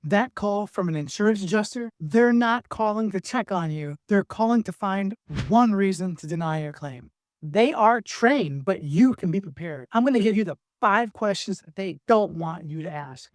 That call from an insurance adjuster, they're not calling to check on you. They're calling to find one reason to deny your claim. They are trained, but you can be prepared. I'm going to give you the 5 questions that they don't want you to ask.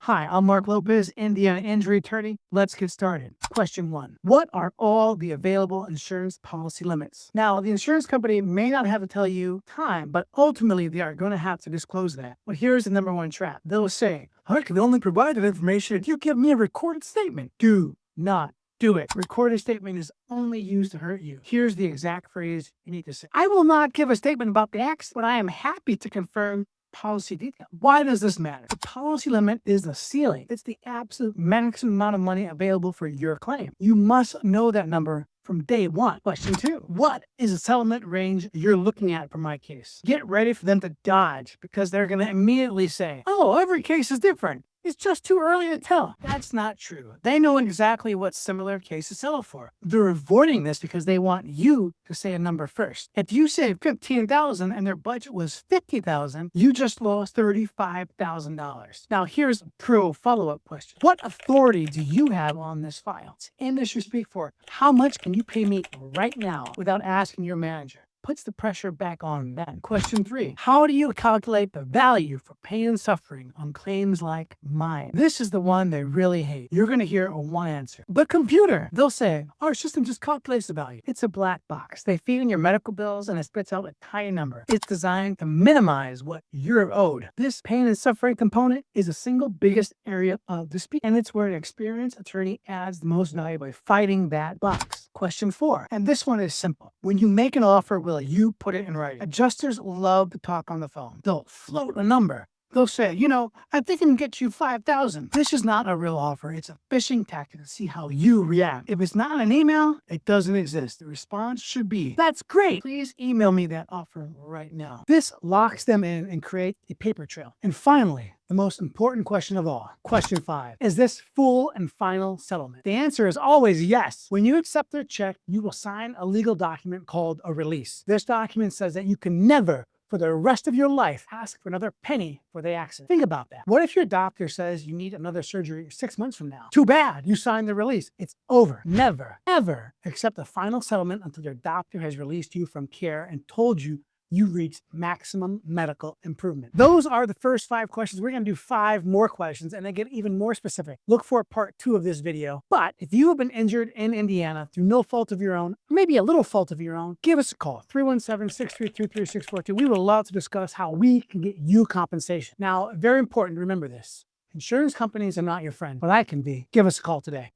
Hi, I'm Mark Lopez, Indiana injury attorney. Let's get started. Question 1. What are all the available insurance policy limits? Now, the insurance company may not have to tell you time, but ultimately they are going to have to disclose that. But here's the number one trap. They'll say, I can only provide that information if you give me a recorded statement. Do not do it. Recorded statement is only used to hurt you. Here's the exact phrase you need to say. I will not give a statement about the accident, but I am happy to confirm policy detail. Why does this matter? The policy limit is the ceiling. It's the absolute maximum amount of money available for your claim. You must know that number from day one. Question 2. What is the settlement range you're looking at for my case? Get ready for them to dodge because they're going to immediately say, oh, every case is different. It's just too early to tell. That's not true. They know exactly what similar cases settle for. They're avoiding this because they want you to say a number first. If you say $15,000 and their budget was $50,000, you just lost $35,000. Now here's a pro follow-up question. What authority do you have on this file? It's industry speak for how much can you pay me right now without asking your manager? Puts the pressure back on them. Question 3. How do you calculate the value for pain and suffering on claims like mine? This is the one they really hate. You're going to hear one answer. But computer, they'll say, our system just calculates the value. It's a black box. They feed in your medical bills and it spits out a tiny number. It's designed to minimize what you're owed. This pain and suffering component is the single biggest area of dispute, and it's where an experienced attorney adds the most value by fighting that box. Question 4, and this one is simple. When you make an offer, will you put it in writing? Adjusters love to talk on the phone. They'll float a number. They'll say, I think I can get you $5,000. This is not a real offer. It's a fishing tactic to see how you react. If it's not an email, it doesn't exist. The response should be, that's great. Please email me that offer right now. This locks them in and creates a paper trail. And finally, the most important question of all, question 5, is this full and final settlement? The answer is always yes. When you accept their check, you will sign a legal document called a release. This document says that you can never, for the rest of your life, ask for another penny for the accident. Think about that. What if your doctor says you need another surgery 6 months from now? Too bad. You signed the release. It's over. Never, ever accept a final settlement until your doctor has released you from care and told you you reached maximum medical improvement. Those are the first 5 questions. We're going to do 5 more questions and they get even more specific. Look for part 2 of this video. But if you have been injured in Indiana through no fault of your own, maybe a little fault of your own, give us a call, 317-632-3642. We would love to discuss how we can get you compensation. Now, very important to remember this. Insurance companies are not your friend, but I can be. Give us a call today.